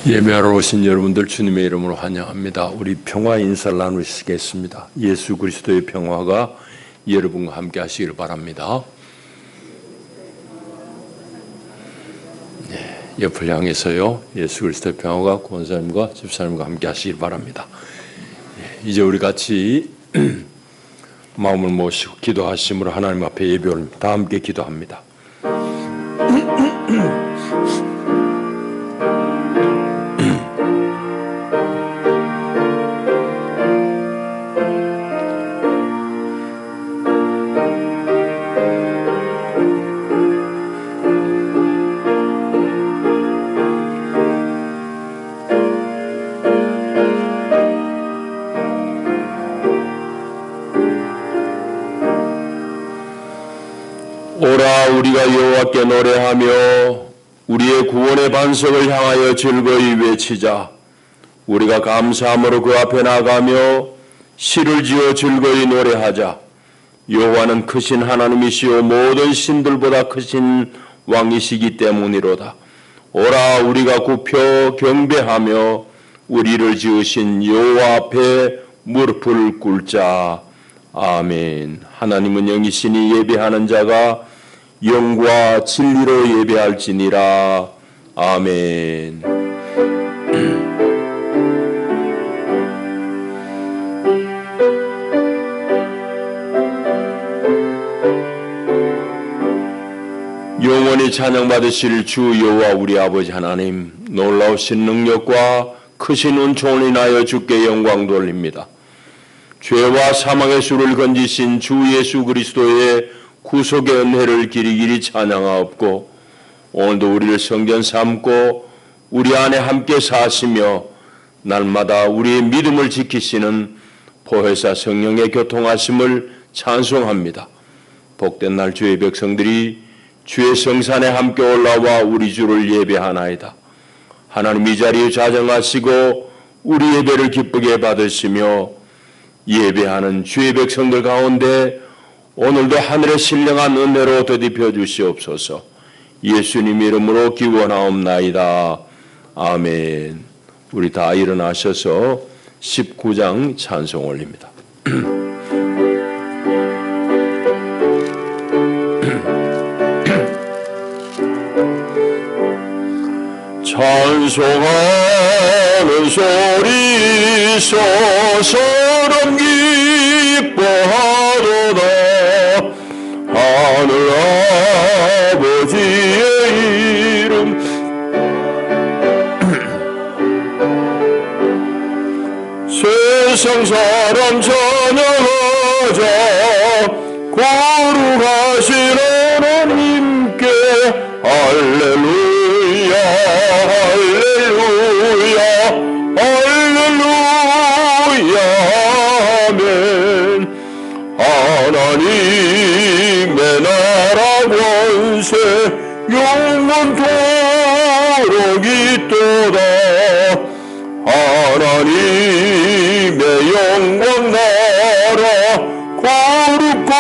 예배하러 오신 여러분들 주님의 이름으로 환영합니다. 우리 평화 인사를 나누시겠습니다. 예수 그리스도의 평화가 여러분과 함께 하시기를 바랍니다. 옆을 향해서요. 예수 그리스도의 평화가 권사님과 집사님과 함께 하시기를 바랍니다. 이제 우리 같이 마음을 모시고 기도하심으로 하나님 앞에 예배 올립니다. 다 함께 기도합니다. 오라 우리가 여호와께 노래하며 우리의 구원의 반석을 향하여 즐거이 외치자. 우리가 감사함으로 그 앞에 나가며 시를 지어 즐거이 노래하자. 여호와는 크신 하나님이시요 모든 신들보다 크신 왕이시기 때문이로다. 오라 우리가 굽혀 경배하며 우리를 지으신 여호와 앞에 무릎을 꿇자. 아멘. 하나님은 영이시니 예배하는 자가 영과 진리로 예배할지니라. 아멘. 영원히 찬양받으실 주 여호와 우리 아버지 하나님, 놀라우신 능력과 크신 은총을 인하여 주께 영광 돌립니다. 죄와 사망의 수를 건지신 주 예수 그리스도의 구속의 은혜를 길이길이 찬양하옵고, 오늘도 우리를 성전 삼고 우리 안에 함께 사시며 날마다 우리의 믿음을 지키시는 보혜사 성령의 교통하심을 찬송합니다. 복된 날 주의 백성들이 주의 성산에 함께 올라와 우리 주를 예배하나이다. 하나님 이 자리에 자정하시고 우리 예배를 기쁘게 받으시며 예배하는 주의 백성들 가운데 오늘도 하늘의 신령한 은혜로 더딥혀 주시옵소서. 예수님 이름으로 기원하옵나이다. 아멘. 우리 다 일어나셔서 19장 찬송 올립니다. 찬송하는 소리 서서럼 기뻐하도다. 하늘 아버지의 이름 세상 사람 찬양하자. 거룩하신 하나님께 할렐루야 할렐루야 할렐루야 아멘. 하나님의 나라 권세 영원토록 있도다. 하나님의 영광 나라 거룩거룩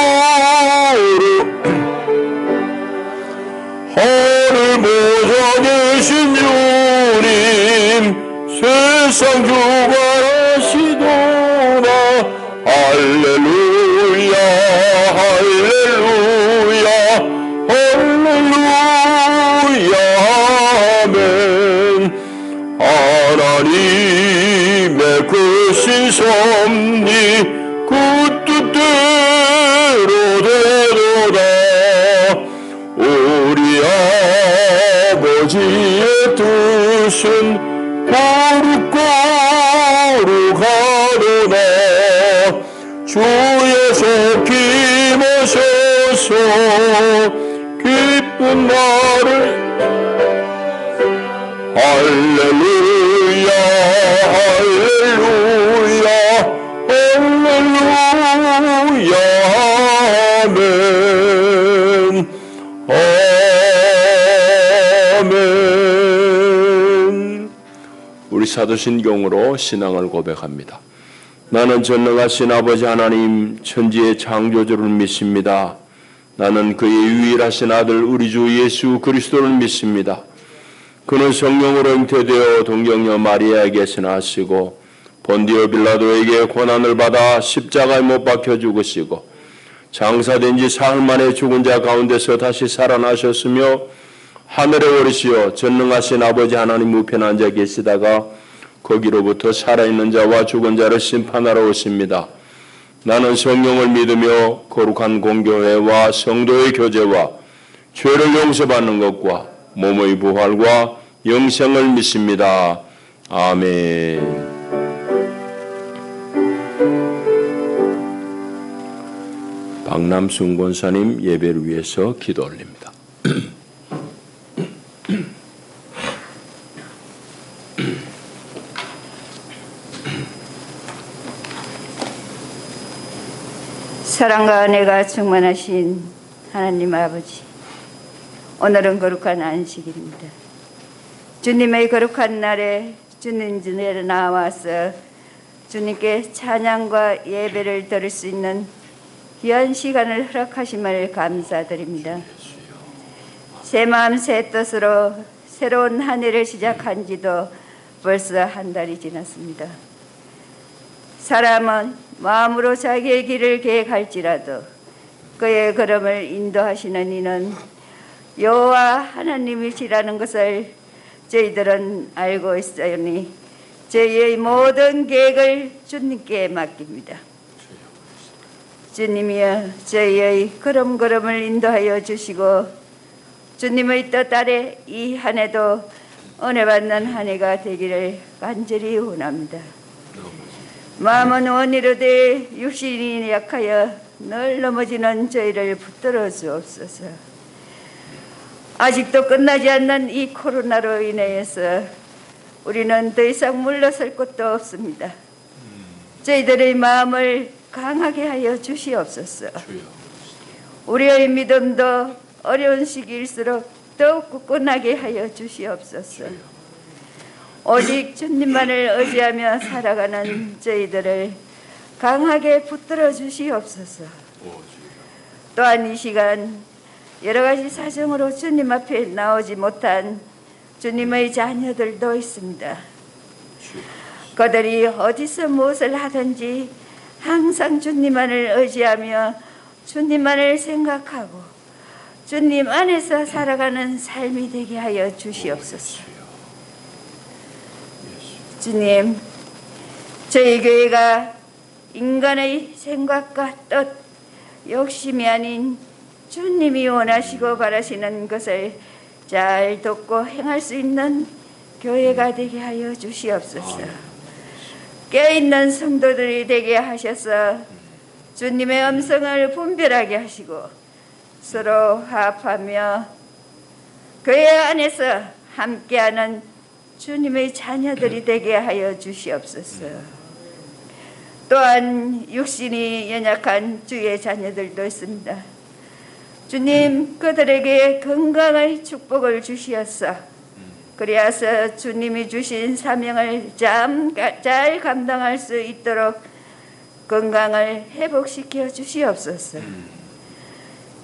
하늘 보좌 계신 주님 세상 주관하시도다. 할렐루야 할렐루야 할렐루야 아멘. 하나님의 크신 섭리 그 뜻대로 되도다. 우리 아버지의 뜻은 거룩거룩하도다. 주의 속임하셔서 기쁜 날을 할렐루야 할렐루야 할렐루야 아멘. 아멘. 우리 사도신경으로 신앙을 고백합니다. 나는 전능하신 아버지 하나님 천지의 창조주를 믿습니다. 나는 그의 유일하신 아들 우리 주 예수 그리스도를 믿습니다. 그는 성령으로 잉태되어 동정녀 마리아에게서 나시고 본디오 빌라도에게 고난을 받아 십자가에 못 박혀 죽으시고 장사된 지 사흘 만에 죽은 자 가운데서 다시 살아나셨으며 하늘에 오르시어 전능하신 아버지 하나님 우편에 앉아 계시다가 거기로부터 살아있는 자와 죽은 자를 심판하러 오십니다. 나는 성령을 믿으며 거룩한 공교회와 성도의 교제와 죄를 용서받는 것과 몸의 부활과 영생을 믿습니다. 아멘. 박남순 권사님 예배를 위해서 기도 올립니다. 사랑과 은혜가 충만하신 하나님 아버지, 오늘은 거룩한 안식일입니다. 주님의 거룩한 날에 주님 전에 나와서 주님께 찬양과 예배를 드릴 수 있는 귀한 시간을 허락하심을 감사드립니다. 새 마음 새 뜻으로 새로운 한 해를 시작한 지도 벌써 한 달이 지났습니다. 사람은 마음으로 자기의 길을 계획할지라도 그의 걸음을 인도하시는 이는 여호와 하나님이시라는 것을 저희들은 알고 있사오니 저희의 모든 계획을 주님께 맡깁니다. 주님이여 저희의 걸음걸음을 인도하여 주시고 주님의 뜻 아래 이 한 해도 은혜 받는 한 해가 되기를 간절히 원합니다. 마음은 원이로되 육신이 약하여 늘 넘어지는 저희를 붙들어 주옵소서. 아직도 끝나지 않는 이 코로나로 인해서 우리는 더 이상 물러설 곳도 없습니다. 저희들의 마음을 강하게 하여 주시옵소서. 우리의 믿음도 어려운 시기일수록 더욱 굳건하게 하여 주시옵소서. 오직 주님만을 의지하며 살아가는 저희들을 강하게 붙들어 주시옵소서. 또한 이 시간 여러 가지 사정으로 주님 앞에 나오지 못한 주님의 자녀들도 있습니다. 그들이 어디서 무엇을 하든지 항상 주님만을 의지하며 주님만을 생각하고 주님 안에서 살아가는 삶이 되게 하여 주시옵소서. 주님, 저희 교회가 인간의 생각과 뜻, 욕심이 아닌 주님이 원하시고 바라시는 것을 잘 돕고 행할 수 있는 교회가 되게 하여 주시옵소서. 깨어있는 성도들이 되게 하셔서 주님의 음성을 분별하게 하시고 서로 화합하며 교회 안에서 함께하는 주님의 자녀들이 되게 하여 주시옵소서. 또한 육신이 연약한 주의 자녀들도 있습니다. 주님, 그들에게 건강의 축복을 주시옵소서. 그리하여 주님이 주신 사명을 잘 감당할 수 있도록 건강을 회복시켜 주시옵소서.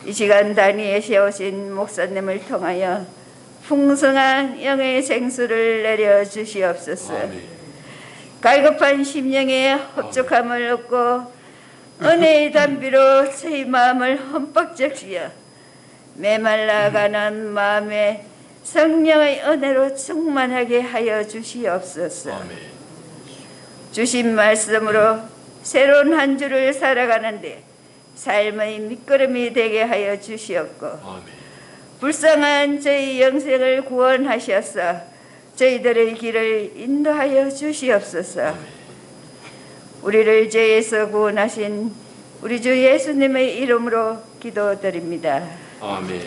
이 시간 단위에 세우신 목사님을 통하여 풍성한 영의 생수를 내려 주시옵소서. 갈급한 심령에 흡족함을 얻고 은혜의 담비로 저희 마음을 흠뻑 적시어 메말라가는 마음에 성령의 은혜로 충만하게 하여 주시옵소서. 주신 말씀으로 새로운 한 주를 살아가는데 삶의 밑거름이 되게 하여 주시옵고 불쌍한 저희 영생을 구원하셔서 저희들의 길을 인도하여 주시옵소서. 우리를 죄에서 구원하신 우리 주 예수님의 이름으로 기도드립니다. 아멘.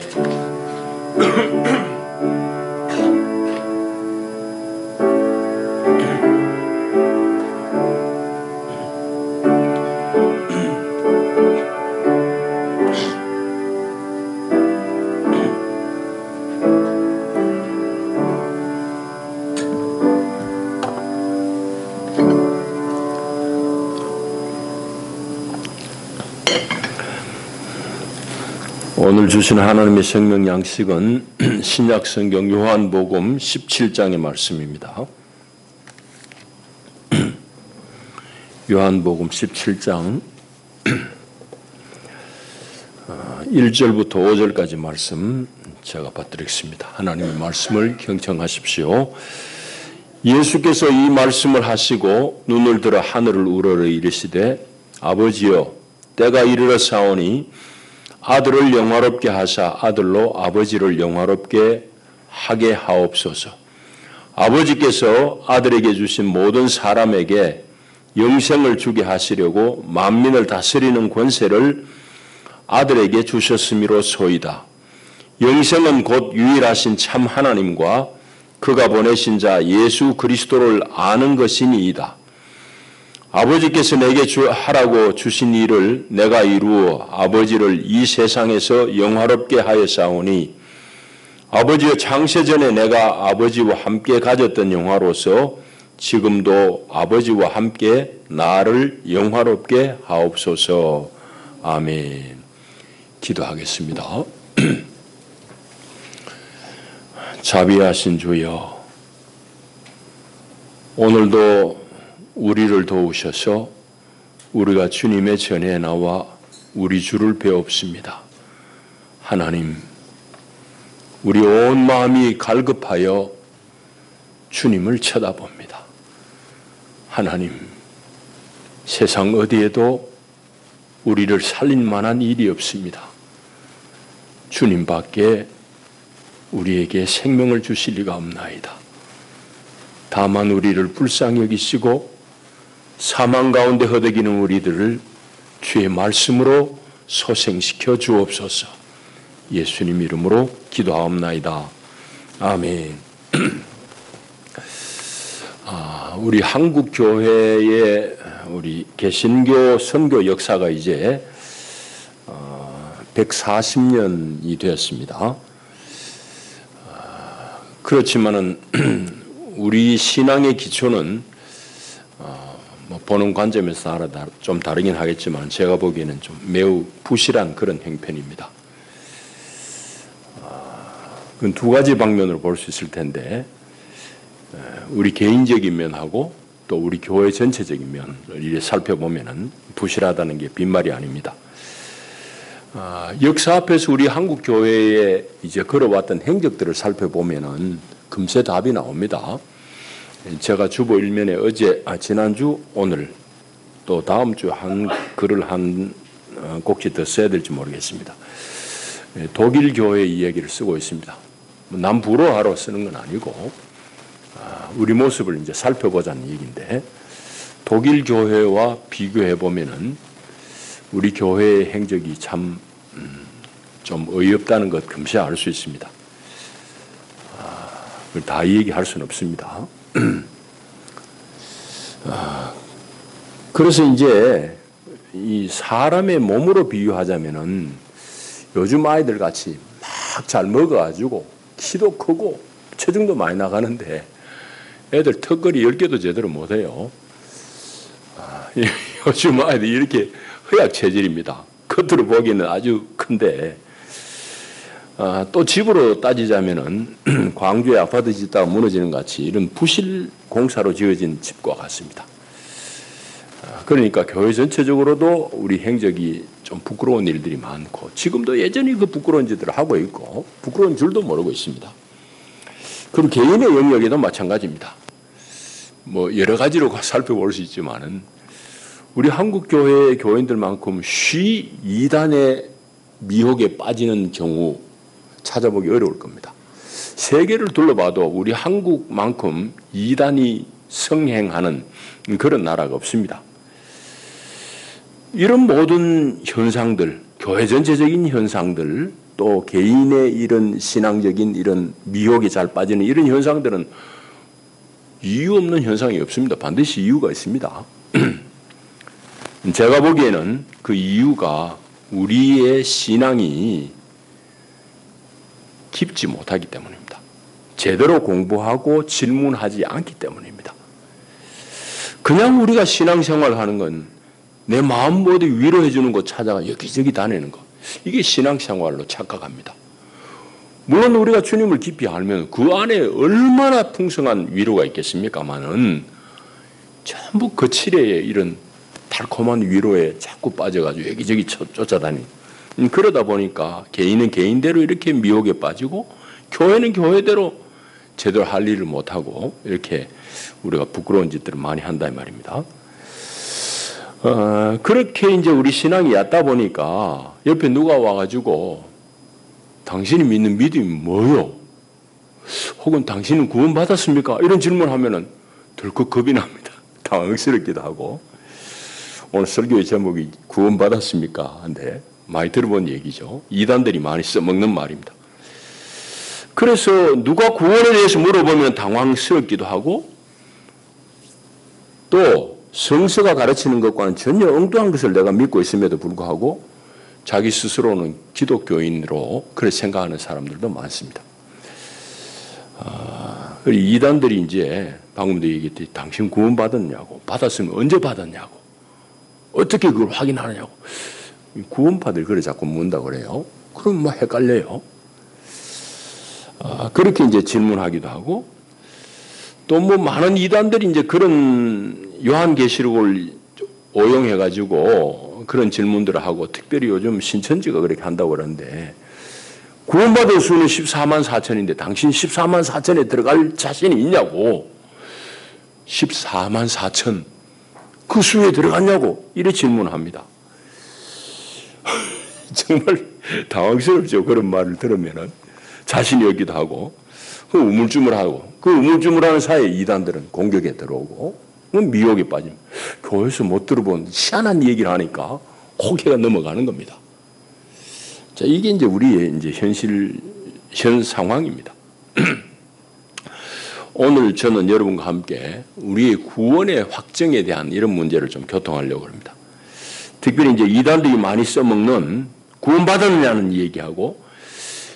오늘 주신 하나님의 생명 양식은 신약 성경 요한복음 17장의 말씀입니다. 요한복음 17장 1절부터 5절까지 말씀 제가 받드리겠습니다. 하나님의 말씀을 경청하십시오. 예수께서 이 말씀을 하시고 눈을 들어 하늘을 우러러 이르시되 아버지여 때가 이르러 사오니 아들을 영화롭게 하사 아들로 아버지를 영화롭게 하게 하옵소서. 아버지께서 아들에게 주신 모든 사람에게 영생을 주게 하시려고 만민을 다스리는 권세를 아들에게 주셨음이로소이다. 영생은 곧 유일하신 참 하나님과 그가 보내신 자 예수 그리스도를 아는 것이니이다. 아버지께서 내게 하라고 주신 일을 내가 이루어 아버지를 이 세상에서 영화롭게 하였사오니 아버지여 창세전에 내가 아버지와 함께 가졌던 영화로서 지금도 아버지와 함께 나를 영화롭게 하옵소서. 아멘. 기도하겠습니다. 자비하신 주여, 오늘도 우리를 도우셔서 우리가 주님의 전에 나와 우리 주를 배웁습니다. 하나님, 우리 온 마음이 갈급하여 주님을 쳐다봅니다. 하나님, 세상 어디에도 우리를 살릴 만한 일이 없습니다. 주님밖에 우리에게 생명을 주실 리가 없나이다. 다만 우리를 불쌍히 여기시고 사망 가운데 허덕이는 우리들을 주의 말씀으로 소생시켜 주옵소서. 예수님 이름으로 기도하옵나이다. 아멘. 우리 한국 교회의 우리 개신교 선교 역사가 이제 140년이 되었습니다. 그렇지만은 우리 신앙의 기초는 보는 관점에서 좀 다르긴 하겠지만 제가 보기에는 좀 매우 부실한 그런 형편입니다. 그건 두 가지 방면으로 볼 수 있을 텐데 우리 개인적인 면하고 또 우리 교회 전체적인 면을 이렇게 살펴보면은 부실하다는 게 빈말이 아닙니다. 역사 앞에서 우리 한국 교회에 이제 걸어왔던 행적들을 살펴보면은 금세 답이 나옵니다. 제가 주보 일면에 지난주, 오늘 또 다음 주 한 글을 한 꼭지 더 써야 될지 모르겠습니다. 독일 교회 이야기를 쓰고 있습니다. 남부러하러 쓰는 건 아니고 우리 모습을 이제 살펴보자는 얘기인데 독일 교회와 비교해 보면은 우리 교회의 행적이 참 좀 어이없다는 것 금세 알 수 있습니다. 그걸 다 얘기할 수는 없습니다. 그래서 이제 이 사람의 몸으로 비유하자면은 요즘 아이들 같이 막 잘 먹어가지고 키도 크고 체중도 많이 나가는데 애들 턱걸이 10개도 제대로 못해요. 요즘 아이들 이렇게 허약 체질입니다. 겉으로 보기에는 아주 큰데 또 집으로 따지자면은 광주에 아파트 짓다가 무너지는 같이 이런 부실 공사로 지어진 집과 같습니다. 그러니까 교회 전체적으로도 우리 행적이 좀 부끄러운 일들이 많고 지금도 여전히 그 부끄러운 짓들을 하고 있고 부끄러운 줄도 모르고 있습니다. 그리고 개인의 영역에도 마찬가지입니다. 뭐 여러 가지로 살펴볼 수 있지만은 우리 한국 교회의 교인들만큼 쉬 이단의 미혹에 빠지는 경우 찾아보기 어려울 겁니다. 세계를 둘러봐도 우리 한국만큼 이단이 성행하는 그런 나라가 없습니다. 이런 모든 현상들, 교회 전체적인 현상들, 또 개인의 이런 신앙적인 이런 미혹에 잘 빠지는 이런 현상들은 이유 없는 현상이 없습니다. 반드시 이유가 있습니다. 제가 보기에는 그 이유가 우리의 신앙이 깊지 못하기 때문입니다. 제대로 공부하고 질문하지 않기 때문입니다. 그냥 우리가 신앙생활 하는 건 내 마음 모두 위로해 주는 곳 찾아가 여기저기 다니는 거. 이게 신앙생활로 착각합니다. 물론 우리가 주님을 깊이 알면 그 안에 얼마나 풍성한 위로가 있겠습니까마는 전부 거칠의 이런 달콤한 위로에 자꾸 빠져가지고 여기저기 쫓아다니는, 그러다 보니까 개인은 개인대로 이렇게 미혹에 빠지고 교회는 교회대로 제대로 할 일을 못하고 이렇게 우리가 부끄러운 짓들을 많이 한다 이 말입니다. 그렇게 이제 우리 신앙이 얕다 보니까 옆에 누가 와가지고 당신이 믿는 믿음이 뭐요? 혹은 당신은 구원받았습니까? 이런 질문하면은 덜컥 겁이 납니다. 당황스럽기도 하고. 오늘 설교의 제목이 구원받았습니까? 한데 많이 들어본 얘기죠. 이단들이 많이 써먹는 말입니다. 그래서 누가 구원에 대해서 물어보면 당황스럽기도 하고 또 성서가 가르치는 것과는 전혀 엉뚱한 것을 내가 믿고 있음에도 불구하고 자기 스스로는 기독교인으로 그렇게 생각하는 사람들도 많습니다. 이단들이 이제 방금도 얘기했듯이 당신 구원받았냐고, 받았으면 언제 받았냐고, 어떻게 그걸 확인하느냐고, 구원받을 그래 자꾸 묻는다고 그래요. 그럼 뭐 헷갈려요. 그렇게 이제 질문하기도 하고 또 뭐 많은 이단들이 이제 그런 요한계시록을 오용해가지고 그런 질문들을 하고 특별히 요즘 신천지가 그렇게 한다고 그러는데 구원받은 수는 14만 4천인데 당신 14만 4천에 들어갈 자신이 있냐고 14만 4천 그 수에 들어갔냐고 이렇게 질문합니다. 정말 당황스럽죠. 그런 말을 들으면은 자신이 없기도 하고 그 우물쭈물하고 그 우물쭈물하는 사이에 이단들은 공격에 들어오고 미혹에 빠지면 교회에서 못 들어본 희한한 얘기를 하니까 고개가 넘어가는 겁니다. 자, 이게 이제 우리의 이제 현 상황입니다. 오늘 저는 여러분과 함께 우리의 구원의 확정에 대한 이런 문제를 좀 교통하려고 합니다. 특별히 이제 이단들이 많이 써먹는 구원받았느냐는 얘기하고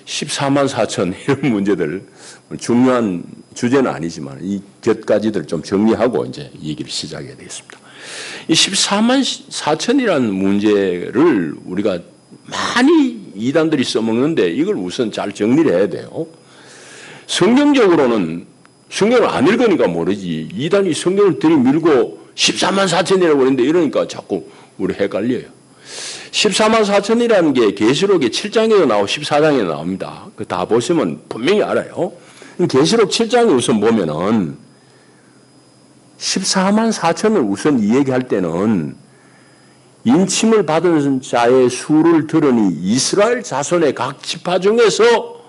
14만 4천 이런 문제들 중요한 주제는 아니지만 이 몇 가지들 좀 정리하고 이제 얘기를 시작해야 되겠습니다. 이 14만 4천이라는 문제를 우리가 많이 이단들이 써먹는데 이걸 우선 잘 정리를 해야 돼요. 성경적으로는 성경을 안 읽으니까 모르지 이단이 성경을 들이밀고 14만 4천이라고 그러는데 이러니까 자꾸 우리 헷갈려요. 14만 4천이라는 게 계시록의 7장에도 나오고 14장에 나옵니다. 그 다 보시면 분명히 알아요. 계시록 7장에 우선 보면은 14만 4천을 우선 이야기할 때는 인침을 받은 자의 수를 들으니 이스라엘 자손의 각 지파 중에서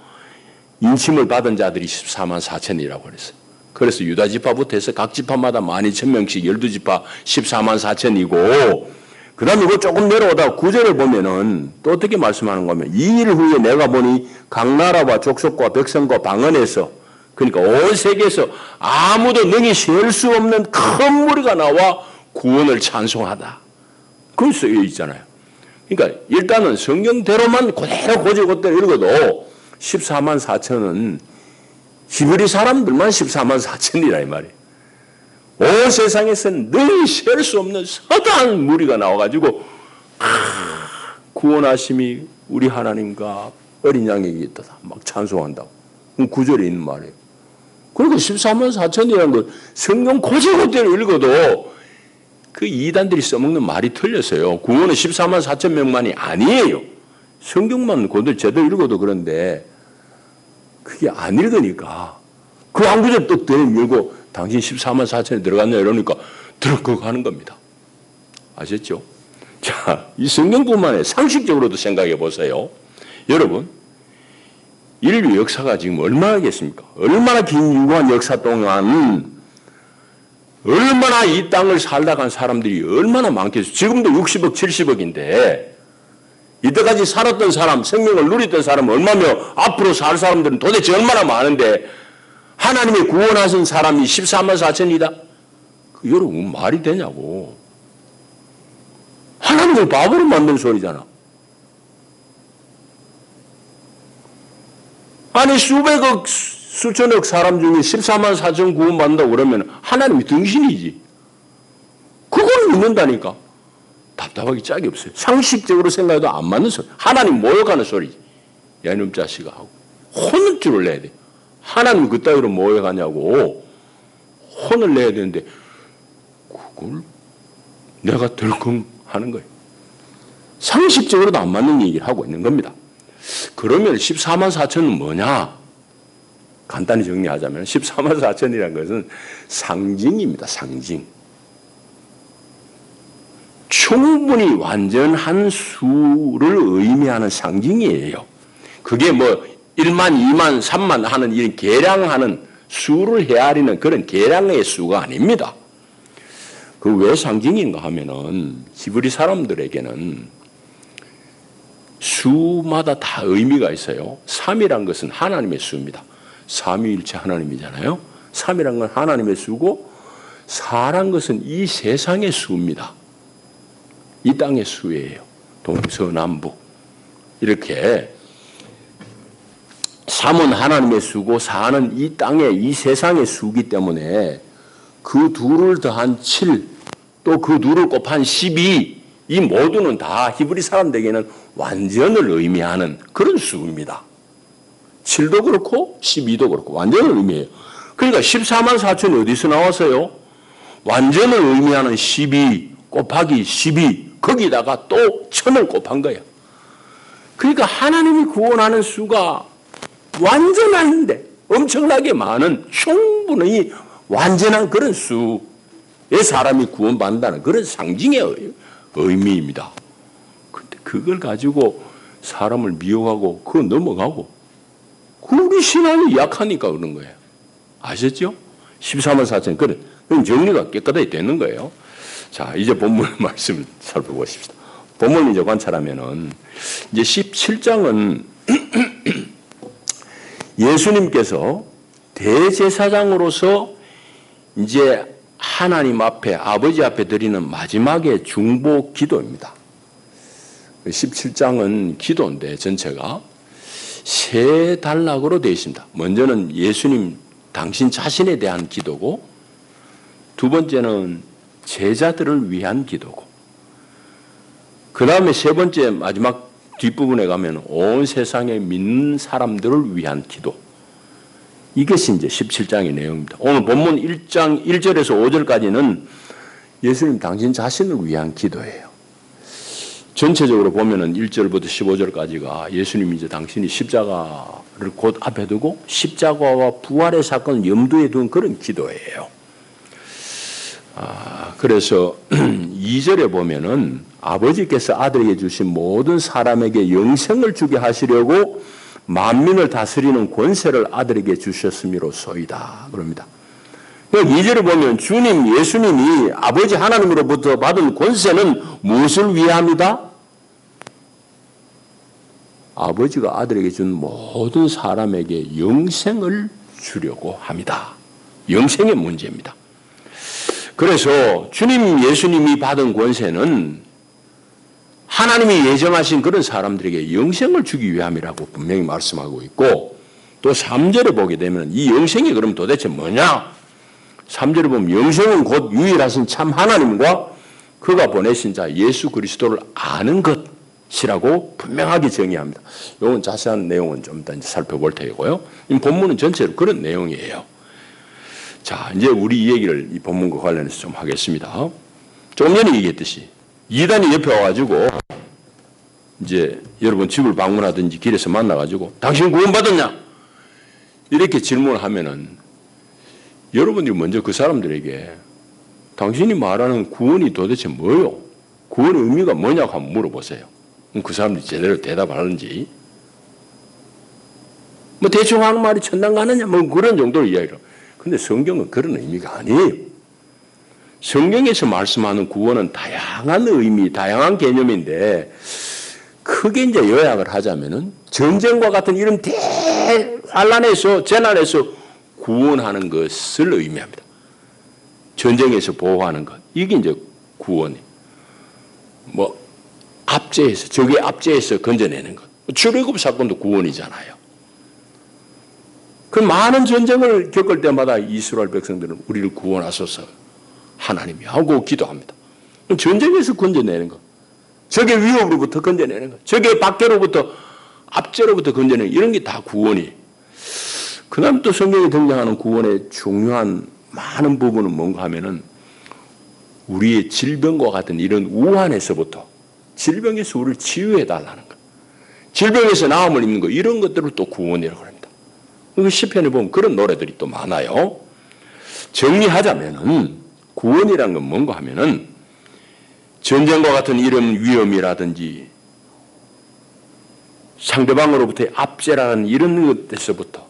인침을 받은 자들이 14만 4천이라고 그랬어요. 그래서 유다 지파부터 해서 각 지파마다 12,000명씩 12지파 14만 4천이고 그 다음에 이거 조금 내려오다가 9절을 보면은 또 어떻게 말씀하는 거면 2일 후에 내가 보니 각 나라와 족속과 백성과 방언에서 그러니까 온 세계에서 아무도 능히 셀 수 없는 큰 무리가 나와 구원을 찬송하다. 그걸 쓰여 있잖아요. 그러니까 일단은 성경대로만 그대로 고지고대로 읽어도 14만 4천은 히브리 사람들만 14만 4천이라 이 말이에요. 온 세상에서는 능히 셀 수 없는 서다한 무리가 나와가지고 구원하심이 우리 하나님과 어린 양에게 있다. 막 찬송한다고. 9절에 있는 말이에요. 그리고 14만 4천이라는 것 성경 고지고대로 읽어도 그 이단들이 써먹는 말이 틀렸어요. 구원은 14만 4천 명만이 아니에요. 성경만 그대로 제대로 읽어도 그런데 그게 안 읽으니까 그 한 구절 또 들이밀고 당신 14만 4천에 들어갔냐 이러니까 들어가고 하는 겁니다. 아셨죠? 자, 이 성경뿐만 아니라 상식적으로도 생각해 보세요. 여러분, 인류 역사가 지금 얼마나겠습니까? 얼마나 긴 유구한 역사 동안 얼마나 이 땅을 살다 간 사람들이 얼마나 많겠어요. 지금도 60억, 70억인데 이때까지 살았던 사람, 생명을 누렸던 사람은 얼마며 앞으로 살 사람들은 도대체 얼마나 많은데 하나님의 구원하신 사람이 14만 4천이다? 여러분 말이 되냐고. 하나님을 바보로 만든 소리잖아. 아니 수백억, 수천억 사람 중에 14만 4천 구원받는다고 그러면 하나님이 등신이지. 그걸 믿는다니까. 답답하기 짝이 없어요. 상식적으로 생각해도 안 맞는 소리. 하나님 모욕하는 소리. 야, 이놈 자식아 하고 혼을 줄을 내야 돼. 하나님 그따위로 모욕하냐고 혼을 내야 되는데 그걸 내가 덜컹 하는 거예요. 상식적으로도 안 맞는 얘기를 하고 있는 겁니다. 그러면 14만 4천은 뭐냐? 간단히 정리하자면 14만 4천이라는 것은 상징입니다. 상징. 충분히 완전한 수를 의미하는 상징이에요. 그게 뭐 1만, 2만, 3만 하는 이런 계량하는 수를 헤아리는 그런 계량의 수가 아닙니다. 그 왜 상징인가 하면은 히브리 사람들에게는 수마다 다 의미가 있어요. 3이란 것은 하나님의 수입니다. 삼위일체 하나님이잖아요. 3이란 건 하나님의 수고 4란 것은 이 세상의 수입니다. 이 땅의 수예요. 동서남북 이렇게 3은 하나님의 수고 4는 이 땅의 이 세상의 수기 때문에 그 둘을 더한 7 또 그 둘을 곱한 12 이 모두는 다 히브리 사람들에게는 완전을 의미하는 그런 수입니다. 7도 그렇고 12도 그렇고 완전을 의미해요. 그러니까 14만 4천이 어디서 나왔어요? 완전을 의미하는 12 곱하기 12 거기다가 또 1000을 곱한 거예요. 그러니까 하나님이 구원하는 수가 완전한데 엄청나게 많은 충분히 완전한 그런 수의 사람이 구원받는다는 그런 상징의 의미입니다. 근데 그걸 가지고 사람을 미워하고 그거 넘어가고 우리 신앙이 약하니까 그런 거예요. 아셨죠? 14만 4천 그런 정리가 깨끗하게 되는 거예요. 자, 이제 본문 말씀을 살펴보십시다. 본문 이제 관찰하면은 이제 17장은 예수님께서 대제사장으로서 이제 하나님 앞에 아버지 앞에 드리는 마지막의 중보 기도입니다. 17장은 기도인데 전체가 세 단락으로 되어 있습니다. 먼저는 예수님 당신 자신에 대한 기도고 두 번째는 제자들을 위한 기도고 그 다음에 세 번째 마지막 뒷부분에 가면 온 세상에 믿는 사람들을 위한 기도. 이것이 이제 17장의 내용입니다. 오늘 본문 1장 1절에서 5절까지는 예수님 당신 자신을 위한 기도예요. 전체적으로 보면은 1절부터 15절까지가 예수님이 이제 당신이 십자가를 곧 앞에 두고 십자가와 부활의 사건을 염두에 둔 그런 기도예요. 그래서 2절에 보면은 아버지께서 아들에게 주신 모든 사람에게 영생을 주게 하시려고 만민을 다스리는 권세를 아들에게 주셨음이로소이다. 그럽니다. 2절에 보면 주님 예수님이 아버지 하나님으로부터 받은 권세는 무엇을 위함이다? 아버지가 아들에게 준 모든 사람에게 영생을 주려고 합니다. 영생의 문제입니다. 그래서 주님 예수님이 받은 권세는 하나님이 예정하신 그런 사람들에게 영생을 주기 위함이라고 분명히 말씀하고 있고 또 3절에 보게 되면 이 영생이 그럼 도대체 뭐냐? 3절에 보면 영생은 곧 유일하신 참 하나님과 그가 보내신 자 예수 그리스도를 아는 것이라고 분명하게 정의합니다. 이건 자세한 내용은 좀 이따 살펴볼 테고요. 이 본문은 전체로 그런 내용이에요. 자, 이제 우리 이 얘기를 이 본문과 관련해서 좀 하겠습니다. 조금 전에 얘기했듯이 이단이 옆에 와가지고 이제 여러분 집을 방문하든지 길에서 만나가지고 당신 구원받았냐? 이렇게 질문을 하면은 여러분들이 먼저 그 사람들에게 당신이 말하는 구원이 도대체 뭐요? 구원의 의미가 뭐냐고 한번 물어보세요. 그럼 그 사람들이 제대로 대답하는지 뭐 대충 하는 말이 천당 가느냐 뭐 그런 정도로 이야기를. 근데 성경은 그런 의미가 아니에요. 성경에서 말씀하는 구원은 다양한 의미, 다양한 개념인데 크게 이제 요약을 하자면은 전쟁과 같은 이런 대환란에서 재난에서 구원하는 것을 의미합니다. 전쟁에서 보호하는 것. 이게 이제 구원이에요. 뭐 압제해서 적의 압제해서 건져내는 것. 출애굽 사건도 구원이잖아요. 그 많은 전쟁을 겪을 때마다 이스라엘 백성들은 우리를 구원하소서 하나님이 하고 기도합니다. 전쟁에서 건져내는 것. 적의 위협으로부터 건져내는 것, 적의 박해로부터 압제로부터 건져내는 이런 게 다 구원이에요. 그 다음 또 성경에 등장하는 구원의 중요한 많은 부분은 뭔가 하면은 우리의 질병과 같은 이런 우환에서부터 질병에서 우리를 치유해달라는 것, 질병에서 나음을 입는 것, 이런 것들을 또 구원이라고 합니다. 그 시편에 보면 그런 노래들이 또 많아요. 정리하자면은 구원이라는 건 뭔가 하면은 전쟁과 같은 이런 위험이라든지 상대방으로부터의 압제라는 이런 것에서부터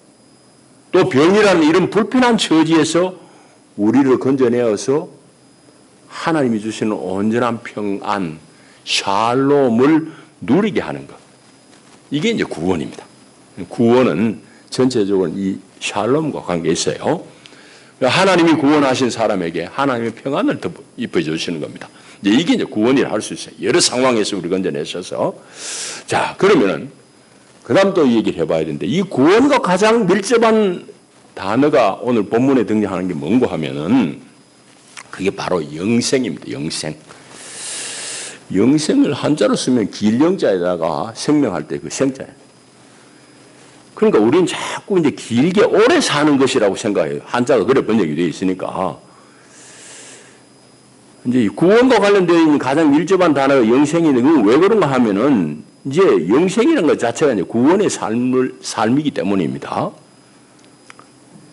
또 병이라는 이런 불편한 처지에서 우리를 건져내어서 하나님이 주시는 온전한 평안, 샬롬을 누리게 하는 것. 이게 이제 구원입니다. 구원은 전체적으로 이 샬롬과 관계 있어요. 하나님이 구원하신 사람에게 하나님의 평안을 더 입혀주시는 겁니다. 이게 이제 구원이라 할 수 있어요. 여러 상황에서 우리 건져내셔서. 자, 그러면은, 그 다음 또 얘기를 해봐야 되는데, 이 구원과 가장 밀접한 단어가 오늘 본문에 등장하는 게 뭔가 하면은, 그게 바로 영생입니다. 영생. 영생을 한자로 쓰면 길영자에다가 생명할 때 그 생자예요. 그러니까 우리는 자꾸 이제 길게 오래 사는 것이라고 생각해요. 한자가 그래 번역이 되어 있으니까. 이제 구원과 관련되어 있는 가장 밀접한 단어가 영생인데, 그건 왜 그런가 하면은, 이제 영생이라는 것 자체가 이제 구원의 삶이기 때문입니다.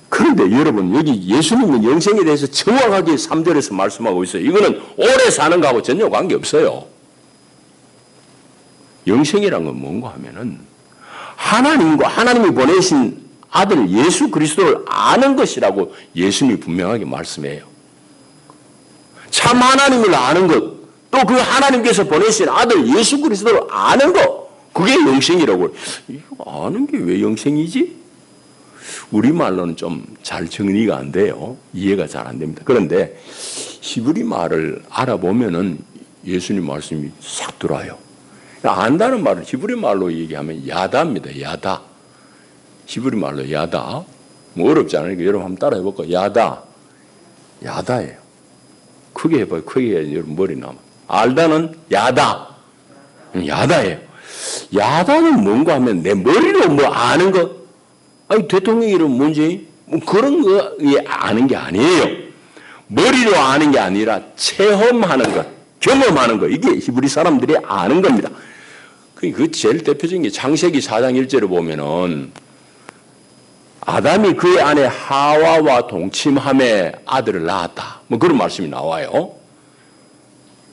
그런데 여러분, 여기 예수님은 영생에 대해서 정확하게 3절에서 말씀하고 있어요. 이거는 오래 사는 거하고 전혀 관계없어요. 영생이란 건 뭔가 하면은 하나님과 하나님이 보내신 아들 예수 그리스도를 아는 것이라고 예수님이 분명하게 말씀해요. 참 하나님을 아는 것, 또 그 하나님께서 보내신 아들 예수 그리스도를 아는 것, 그게 영생이라고. 이거 아는 게 왜 영생이지? 우리말로는 좀 잘 정리가 안 돼요. 이해가 잘 안 됩니다. 그런데 히브리 말을 알아보면은 예수님 말씀이 싹 들어와요. 안다는 말을 히브리 말로 얘기하면 야다입니다. 야다. 히브리 말로 야다. 뭐 어렵지 않으니까 여러분 한번 따라 해볼까요? 야다. 야다예요. 크게 해봐요. 크게 해야지 여러분 머리 남아. 알다는 야다. 야다예요. 야다는 뭔가 하면 내 머리로 뭐 아는 거. 아니 대통령 이름 뭔지 뭐 그런 거 아는 게 아니에요. 머리로 아는 게 아니라 체험하는 것, 경험하는 것. 이게 히브리 사람들이 아는 겁니다. 그 제일 대표적인 게 창세기 4장 1절을 보면은 아담이 그의 아내 하와와 동침함에 아들을 낳았다. 뭐 그런 말씀이 나와요.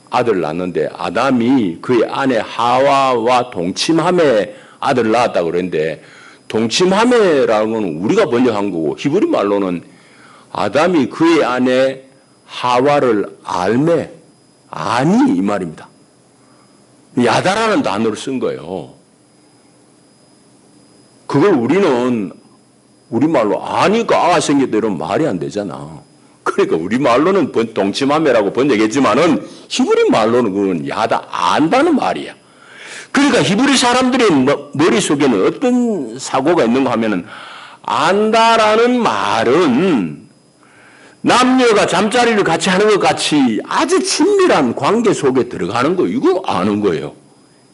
아들을 낳았는데 아담이 그의 아내 하와와 동침함에 아들을 낳았다고 그랬는데 동침함에라는 건 우리가 번역한 거고 히브리 말로는 아담이 그의 아내 하와를 알매 아니 이 말입니다. 야다라는 단어를 쓴 거예요. 그걸 우리는 우리말로 아니까 아가 생겼다 이러면 말이 안 되잖아. 그러니까 우리말로는 동침함이라고 번역했지만은 히브리 말로는 그건 야다 안다는 말이야. 그러니까 히브리 사람들의 머릿속에는 어떤 사고가 있는가 하면은 안다라는 말은 남녀가 잠자리를 같이 하는 것 같이 아주 친밀한 관계 속에 들어가는 거, 이거 아는 거예요.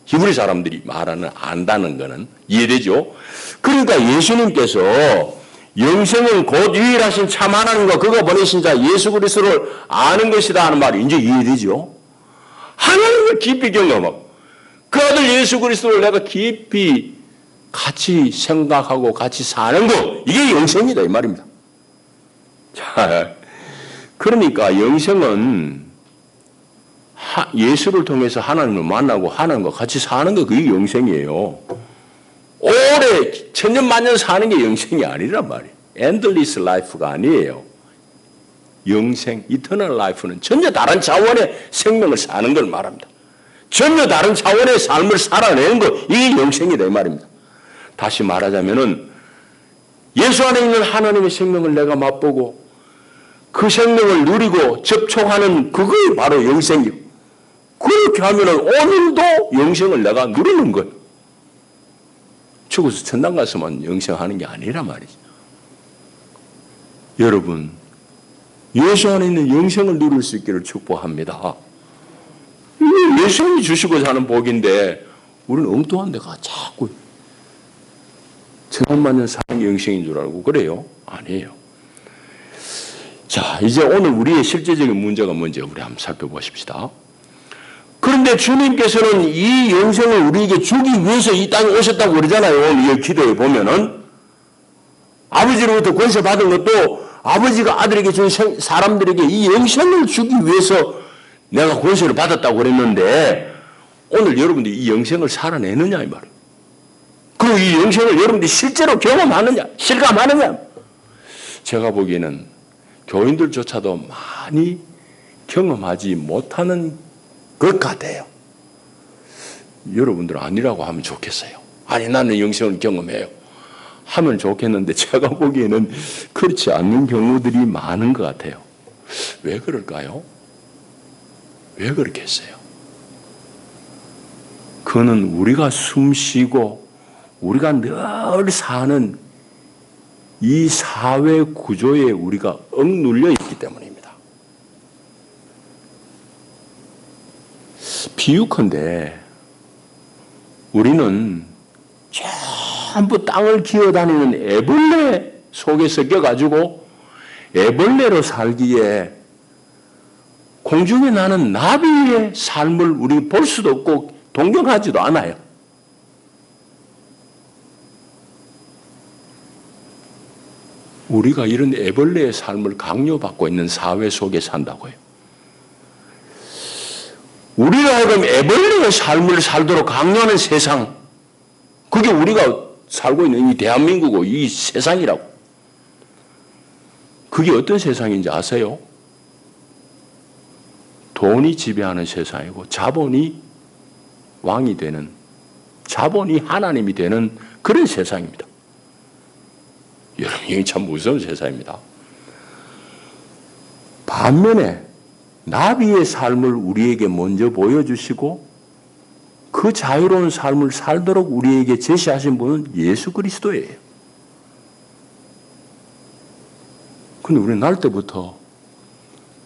히브리 사람들이 말하는 안다는 거는 이해되죠? 그러니까 예수님께서 영생은 곧 유일하신 참 하나님과 그가 보내신 자 예수 그리스도를 아는 것이다 하는 말이 이제 이해되죠? 하나님을 깊이 경험하고 그 아들 예수 그리스도를 내가 깊이 같이 생각하고 같이 사는 거, 이게 영생이다 이 말입니다. 자, 그러니까 영생은 예수를 통해서 하나님을 만나고 하나님과 같이 사는 거, 그게 영생이에요. 오래 천년만년 사는 게 영생이 아니란 말이에요. endless life가 아니에요. 영생, eternal life는 전혀 다른 차원의 생명을 사는 걸 말합니다. 전혀 다른 차원의 삶을 살아내는 거, 이게 영생이다 이 말입니다. 다시 말하자면은 예수 안에 있는 하나님의 생명을 내가 맛보고 그 생명을 누리고 접촉하는 그게 바로 영생이고, 그렇게 하면은 오늘도 영생을 내가 누리는 거예요. 죽어서 천당 가서만 영생하는 게 아니란 말이죠. 여러분, 예수 안에 있는 영생을 누릴 수 있기를 축복합니다. 예수님이 주시고자 하는 복인데 우리는 엉뚱한 데가 자꾸 천만 년 사는 게 영생인 줄 알고 그래요? 아니에요. 자, 이제 오늘 우리의 실제적인 문제가 뭔지 우리 한번 살펴보십시다. 그런데 주님께서는 이 영생을 우리에게 주기 위해서 이 땅에 오셨다고 그러잖아요. 오늘 이 기도에 보면은 아버지로부터 권세 받은 것도 아버지가 아들에게 준 사람들에게 이 영생을 주기 위해서 내가 권세를 받았다고 그랬는데 오늘 여러분들이 이 영생을 살아내느냐 이 말이에요. 그리고 이 영생을 여러분들이 실제로 경험하느냐, 실감하느냐. 제가 보기에는 교인들조차도 많이 경험하지 못하는 것 같아요. 여러분들 아니라고 하면 좋겠어요. 아니 나는 영생을 경험해요. 하면 좋겠는데 제가 보기에는 그렇지 않는 경우들이 많은 것 같아요. 왜 그럴까요? 왜 그렇게 했어요? 그거는 우리가 숨쉬고 우리가 늘 사는 이 사회 구조에 우리가 억눌려 있기 때문입니다. 비유컨대 우리는 전부 땅을 기어다니는 애벌레 속에 섞여가지고 애벌레로 살기에 공중에 나는 나비의 삶을 우리 볼 수도 없고 동경하지도 않아요. 우리가 이런 애벌레의 삶을 강요받고 있는 사회 속에 산다고요. 우리가 하여금 애벌레의 삶을 살도록 강요하는 세상, 그게 우리가 살고 있는 이 대한민국이고 이 세상이라고. 그게 어떤 세상인지 아세요? 돈이 지배하는 세상이고 자본이 왕이 되는, 자본이 하나님이 되는 그런 세상입니다. 여러분, 이게 참 무서운 세상입니다. 반면에 나비의 삶을 우리에게 먼저 보여주시고 그 자유로운 삶을 살도록 우리에게 제시하신 분은 예수 그리스도예요. 근데 우리는 날 때부터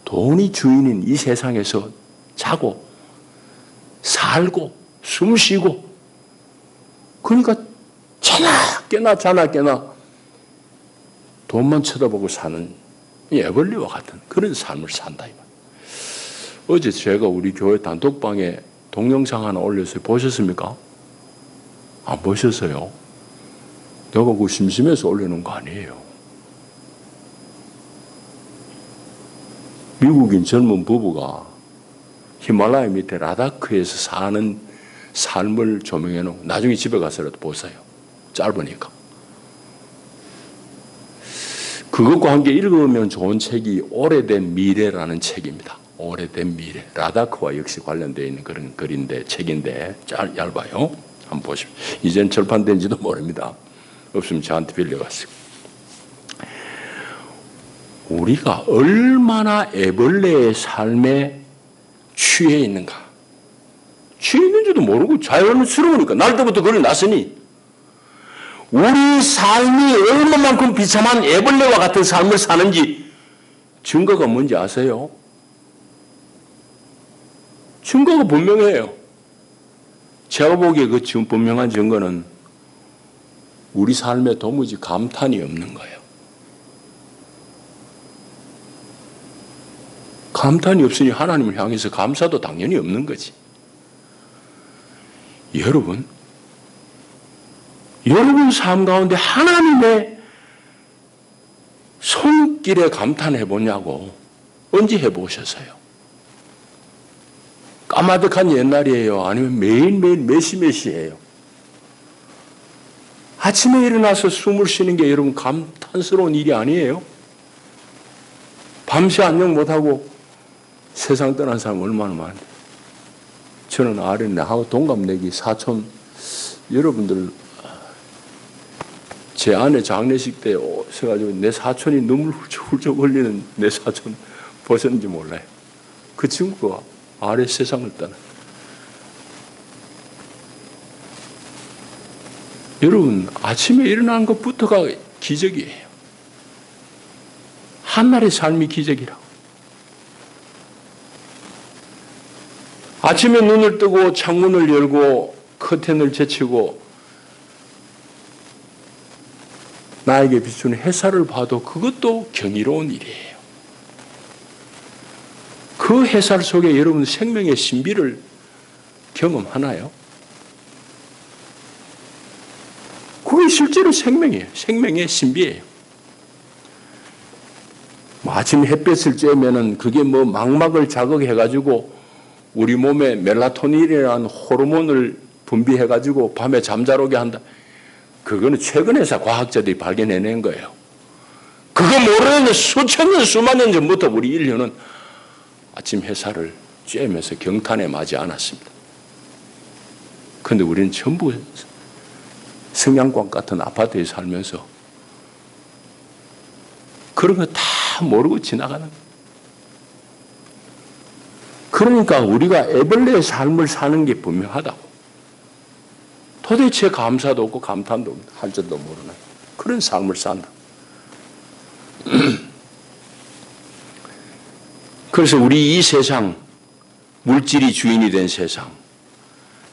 돈이 주인인 이 세상에서 자고 살고 숨쉬고 그러니까 자나 깨나 돈만 쳐다보고 사는 애벌레와 같은 그런 삶을 산다. 어제 제가 우리 교회 단톡방에 동영상 하나 올렸어요. 보셨습니까? 안 보셨어요? 내가 그거 심심해서 올려놓은 거 아니에요. 미국인 젊은 부부가 히말라야 밑에 라다크에서 사는 삶을 조명해 놓고 나중에 집에 가서라도 보세요. 짧으니까. 그것과 함께 읽으면 좋은 책이 오래된 미래라는 책입니다. 오래된 미래. 라다크와 역시 관련되어 있는 그런 글인데, 책인데, 얇아요. 한번 보십시오. 이젠 절판된지도 모릅니다. 없으면 저한테 빌려가시고. 우리가 얼마나 애벌레의 삶에 취해 있는가. 취해 있는지도 모르고 자연스러우니까. 날 때부터 그걸 났으니. 우리 삶이 얼마만큼 비참한 애벌레와 같은 삶을 사는지 증거가 뭔지 아세요? 증거가 분명해요. 제가 보기에 그 분명한 증거는 우리 삶에 도무지 감탄이 없는 거예요. 감탄이 없으니 하나님을 향해서 감사도 당연히 없는 거지. 여러분 삶 가운데 하나님의 손길에 감탄해 보냐고. 언제 해보셨어요? 까마득한 옛날이에요? 아니면 매일매일 메시메시예요? 아침에 일어나서 숨을 쉬는 게 여러분 감탄스러운 일이 아니에요? 밤새 안녕 못하고 세상 떠난 사람 얼마나 많은데. 저는 아래 나하고 동갑내기 사촌 여러분들, 제 아내 장례식 때 서가지고 내 사촌이 눈물 훌쩍훌쩍 흘리는 내 사촌 보셨는지 몰라요. 그 친구가 아래 세상을 떠나. 여러분 아침에 일어나는 것부터가 기적이에요. 한날의 삶이 기적이라고. 아침에 눈을 뜨고 창문을 열고 커튼을 제치고 나에게 비추는 햇살을 봐도 그것도 경이로운 일이에요. 그 햇살 속에 여러분 생명의 신비를 경험하나요? 그게 실제로 생명이에요. 생명의 신비예요. 아침 햇볕을 쬐면은 그게 뭐 망막을 자극해가지고 우리 몸에 멜라토닌이라는 호르몬을 분비해가지고 밤에 잠자러 오게 한다. 그거는 최근에서 과학자들이 발견해낸 거예요. 그거 모르는 수천 년, 수만 년 전부터 우리 인류는 아침 햇살을 쬐면서 경탄에 맞지 않았습니다. 그런데 우리는 전부 성냥광 같은 아파트에 살면서 그런 거 다 모르고 지나가는 거예요. 그러니까 우리가 애벌레의 삶을 사는 게 분명하다고. 도대체 감사도 없고 감탄도 없고 할 줄도 모르는 그런 삶을 산다. 그래서 우리 이 세상, 물질이 주인이 된 세상,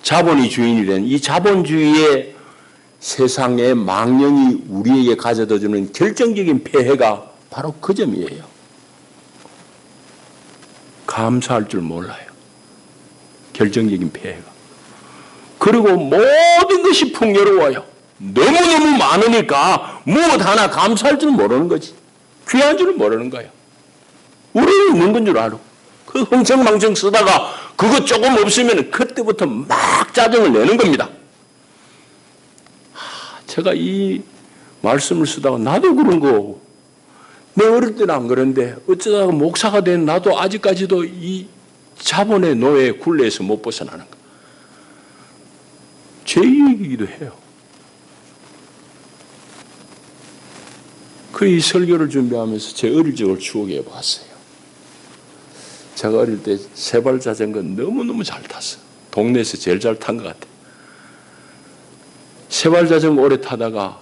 자본이 주인이 된 이 자본주의의 세상의 망령이 우리에게 가져다주는 결정적인 폐해가 바로 그 점이에요. 감사할 줄 몰라요. 결정적인 폐해가. 그리고 모든 것이 풍요로워요. 너무너무 많으니까 무엇 하나 감사할 줄 모르는 거지. 귀한 줄 모르는 거예요. 우리는 있는 건 줄 알고. 그 흥청망청 쓰다가 그거 조금 없으면 그때부터 막 짜증을 내는 겁니다. 제가 이 말씀을 쓰다가 나도 그런 거, 내 어릴 때는 안 그런데 어쩌다가 목사가 된 나도 아직까지도 이 자본의 노예 굴레에서 못 벗어나는 거. 제 얘기이기도 해요. 그 이 설교를 준비하면서 제 어릴 적을 추억해 봤어요. 제가 어릴 때 세발 자전거 너무너무 잘 탔어요. 동네에서 제일 잘 탄 것 같아요. 세발 자전거 오래 타다가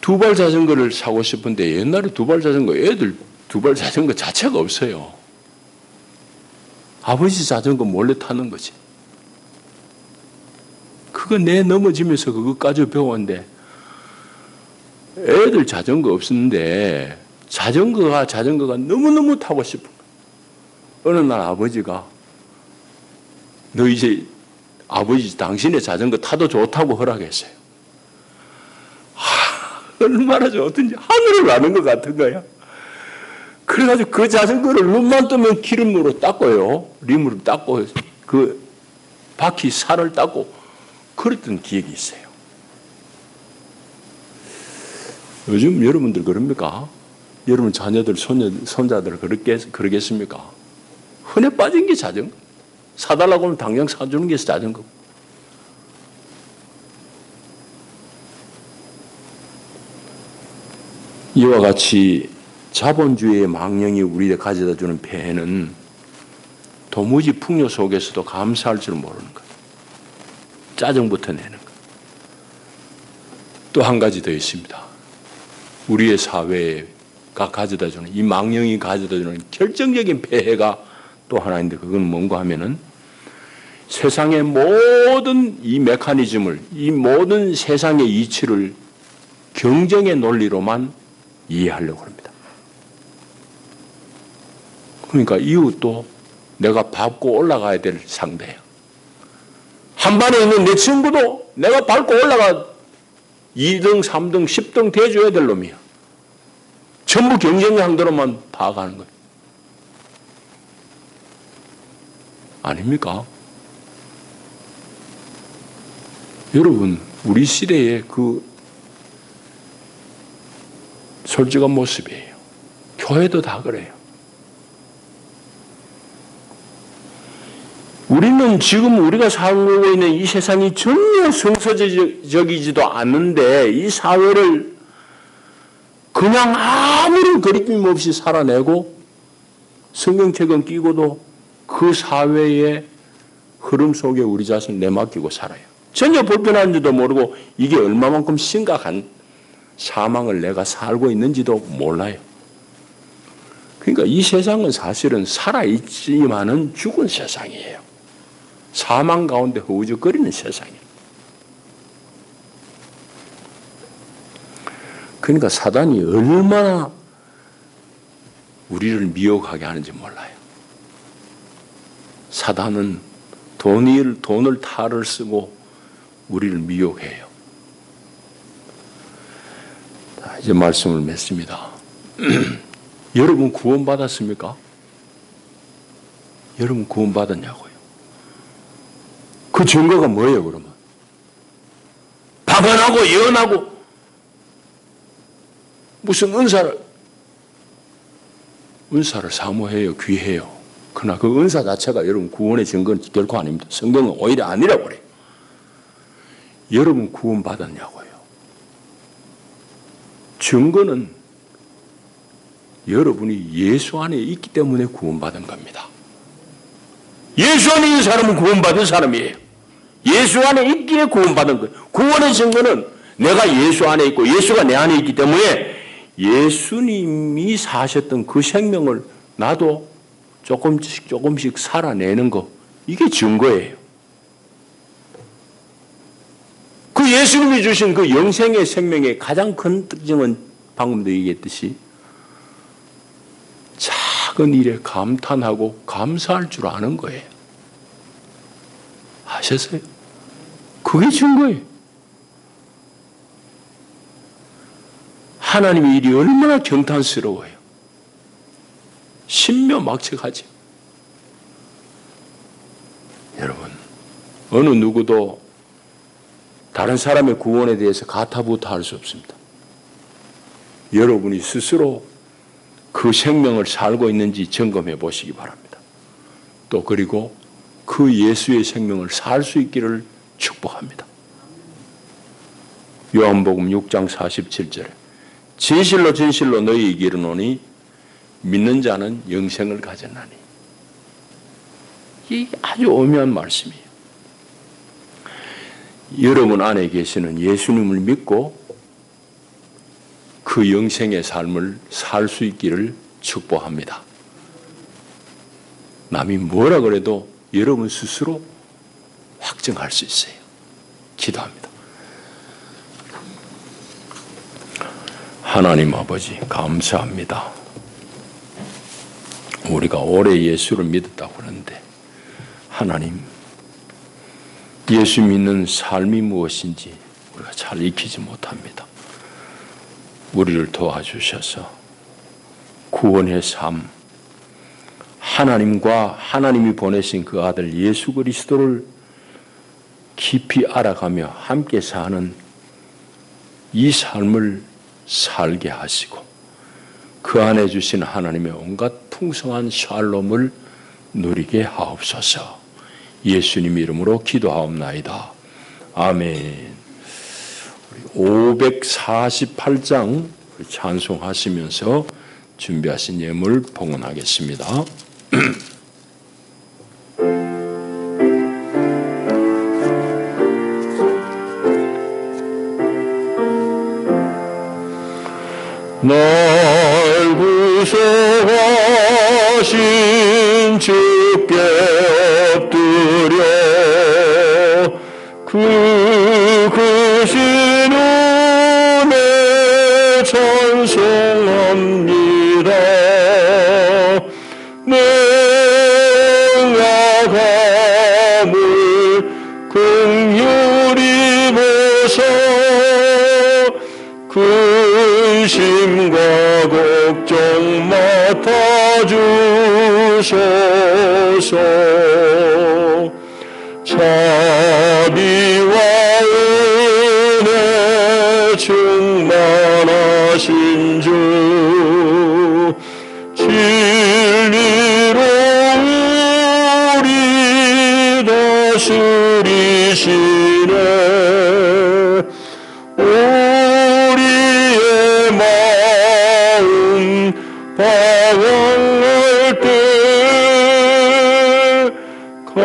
두발 자전거를 사고 싶은데 옛날에 두발 자전거 애들 두발 자전거 자체가 없어요. 아버지 자전거 몰래 타는 거지. 그거 내 넘어지면서 그거까지 배웠는데 애들 자전거 없었는데 자전거가 너무너무 타고 싶은 거야. 어느 날 아버지가 너 이제 아버지 당신의 자전거 타도 좋다고 허락했어요. 얼마나 좋던지 하늘을 나는 것 같은 거야. 그래가지고 그 자전거를 눈만 뜨면 기름으로 닦고요. 림으로 닦고 그 바퀴 살을 닦고 그랬던 기억이 있어요. 요즘 여러분들 그럽니까? 여러분 자녀들, 손자들 그러겠습니까? 흔해 빠진 게 자전거. 사달라고 하면 당장 사주는 게 자전거. 이와 같이 자본주의의 망령이 우리에게 가져다주는 폐해는 도무지 풍요 속에서도 감사할 줄 모르는 것. 짜증부터 내는 것. 또 한 가지 더 있습니다. 우리의 사회가 가져다주는, 이 망령이 가져다주는 결정적인 폐해가 또 하나 있는데 그건 뭔가 하면은 세상의 모든 이 메커니즘을, 이 모든 세상의 이치를 경쟁의 논리로만 이해하려고 합니다. 그러니까 이웃도 내가 밟고 올라가야 될 상대예요. 한 반에 있는 내 친구도 내가 밟고 올라가 2등, 3등, 10등 대줘야 될 놈이야. 전부 경쟁의 항도로만 파악하는 거예요. 아닙니까? 여러분, 우리 시대의 그 솔직한 모습이에요. 교회도 다 그래요. 우리는 지금 우리가 살고 있는 이 세상이 전혀 성서적이지도 않는데 이 사회를 그냥 아무런 거리낌 없이 살아내고 성경책은 끼고도 그 사회의 흐름 속에 우리 자신을 내맡기고 살아요. 전혀 불편한지도 모르고 이게 얼마만큼 심각한 사망을 내가 살고 있는지도 몰라요. 그러니까 이 세상은 사실은 살아있지만은 죽은 세상이에요. 사망 가운데 허우적거리는 세상이에요. 그러니까 사단이 얼마나 우리를 미혹하게 하는지 몰라요. 사단은 돈을 탈을 쓰고 우리를 미혹해요. 자, 이제 말씀을 맺습니다. 여러분 구원받았습니까? 여러분 구원받았냐고요? 그 증거가 뭐예요, 그러면? 박언하고 예언하고 무슨 은사를 사모해요, 귀해요. 그러나 그 은사 자체가 여러분 구원의 증거는 결코 아닙니다. 성경은 오히려 아니라고 그래요. 여러분 구원받았냐고요? 증거는 여러분이 예수 안에 있기 때문에 구원받은 겁니다. 예수 안에 있는 사람은 구원받은 사람이에요. 예수 안에 있기에 구원받은 거예요. 구원의 증거는 내가 예수 안에 있고 예수가 내 안에 있기 때문에 예수님이 사셨던 그 생명을 나도 조금씩 살아내는 거, 이게 증거예요. 그 예수님이 주신 그 영생의 생명의 가장 큰 특징은 방금도 얘기했듯이 작은 일에 감탄하고 감사할 줄 아는 거예요. 아셨어요? 그게 증거예요. 하나님의 일이 얼마나 경탄스러워요. 신묘막측하죠. 여러분, 어느 누구도 다른 사람의 구원에 대해서 가타부타할 수 없습니다. 여러분이 스스로 그 생명을 살고 있는지 점검해 보시기 바랍니다. 또 그리고 그 예수의 생명을 살 수 있기를 축복합니다. 요한복음 6장 47절에 진실로 진실로 너희에게 이르노니 믿는 자는 영생을 가졌나니. 이게 아주 오묘한 말씀이에요. 여러분 안에 계시는 예수님을 믿고 그 영생의 삶을 살 수 있기를 축복합니다. 남이 뭐라 그래도 여러분 스스로 확증할 수 있어요. 기도합니다. 하나님 아버지 감사합니다. 우리가 오래 예수를 믿었다고 그러는데 하나님, 예수 믿는 삶이 무엇인지 우리가 잘 익히지 못합니다. 우리를 도와주셔서 구원의 삶, 하나님과 하나님이 보내신 그 아들 예수 그리스도를 깊이 알아가며 함께 사는 이 삶을 살게 하시고 그 안에 주신 하나님의 온갖 풍성한 샬롬을 누리게 하옵소서. 예수님 이름으로 기도하옵나이다. 아멘. 548장 찬송하시면서 준비하신 예물 봉헌하겠습니다. 날 구속하신 주께 엎드려 그 크신 은혜 찬송합니다. 내 악함을 긍휼히 보사 근심과 걱정 맡아주소서. 자비와 은혜 충만하신 주 진리로 우리 다스리시네. 우리의 마음 방황할 때 갈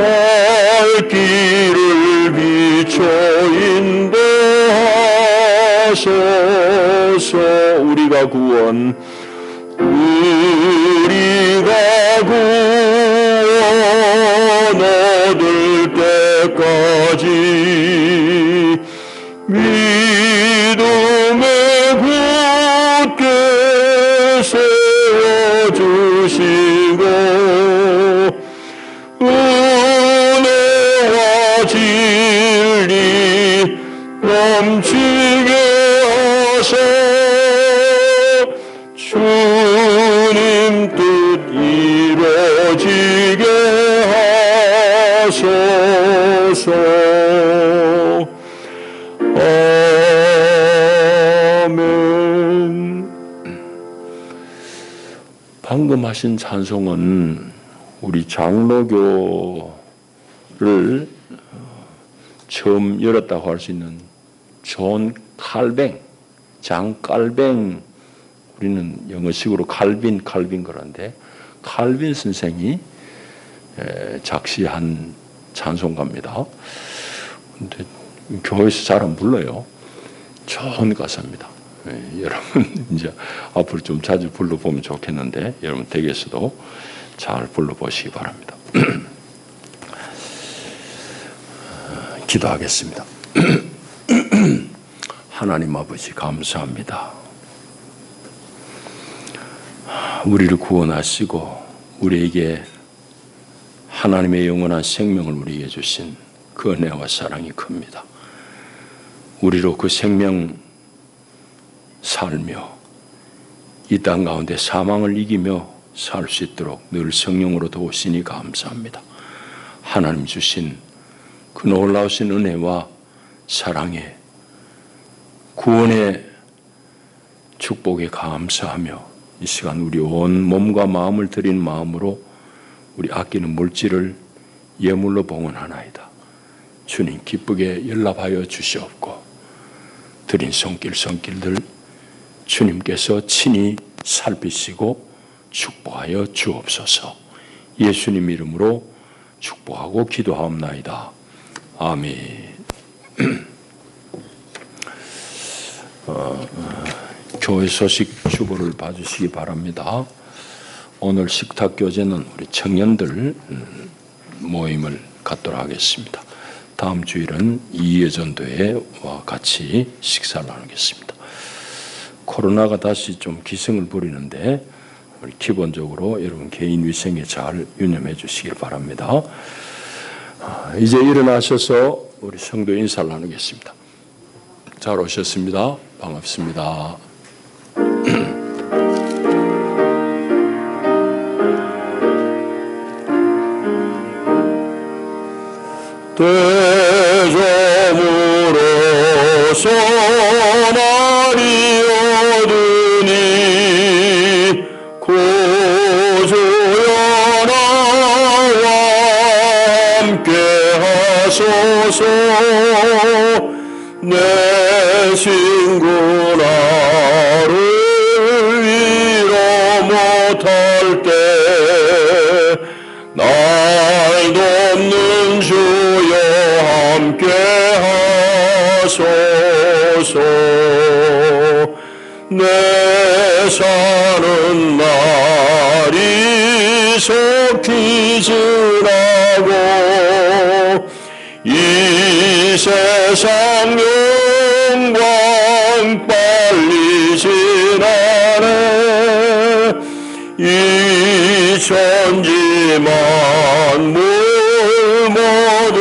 길을 비춰 인도하소서. 우리가 구원 우리 하여 주시고 은혜와 진리 넘치게 하사 주님 뜻 이루어지게 하소서. 아멘. 방금 하신 찬송은 우리 장로교를 처음 열었다고 할 수 있는 존 칼뱅, 장 칼뱅, 우리는 영어식으로 칼빈 그런데 칼빈 선생이 작시한 찬송가입니다. 근데 교회에서 잘 안 불러요. 좋은 가사입니다. 여러분 이제 앞으로 좀 자주 불러보면 좋겠는데 여러분 댁에서도 잘 불러보시기 바랍니다. 기도하겠습니다. 하나님 아버지 감사합니다. 우리를 구원하시고 우리에게 하나님의 영원한 생명을 우리에게 주신 그 은혜와 사랑이 큽니다. 우리로 그 생명 살며 이 땅 가운데 사망을 이기며 살 수 있도록 늘 성령으로 도우시니 감사합니다. 하나님 주신 그 놀라우신 은혜와 사랑에 구원의 축복에 감사하며 이 시간 우리 온 몸과 마음을 드린 마음으로 우리 아끼는 물질을 예물로 봉헌하나이다. 주님 기쁘게 연락하여 주시옵고 드린 손길들 주님께서 친히 살피시고 축복하여 주옵소서. 예수님 이름으로 축복하고 기도하옵나이다. 아멘. 교회 소식 주보를 봐주시기 바랍니다. 오늘 식탁 교제는 우리 청년들 모임을 갖도록 하겠습니다. 다음 주일은 이해전도회와 같이 식사를 나누겠습니다. 코로나가 다시 좀 기승을 부리는데 우리 기본적으로 여러분 개인 위생에 잘 유념해 주시길 바랍니다. 이제 일어나셔서 우리 성도 인사를 나누겠습니다. 잘 오셨습니다. 반갑습니다. 대저물어서 날이 오르니 구주여 나와 함께 하소서. 내 친구 나를 위로 못할 때 날 돕는 주여 함께 하소서. 내 사는 날이 속히 지나고 이 세상 영광 빨리 지나네. 이 천지 만물 모두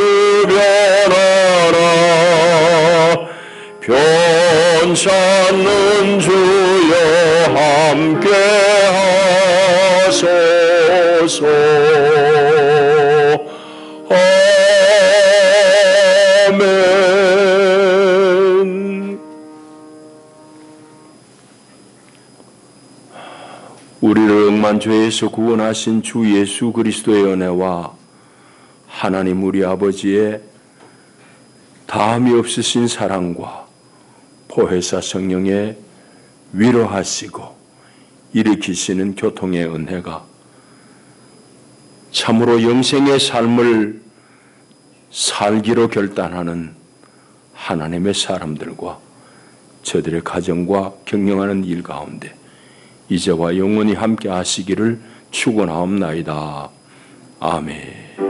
변하라. 변찮는 주여 함께 하소서. 우리를 억만 죄에서 구원하신 주 예수 그리스도의 은혜와 하나님 우리 아버지의 다함이 없으신 사랑과 보혜사 성령의 위로하시고 일으키시는 교통의 은혜가 참으로 영생의 삶을 살기로 결단하는 하나님의 사람들과 저들의 가정과 경영하는 일 가운데 이제와 영원히 함께 하시기를 축원하옵나이다. 아멘.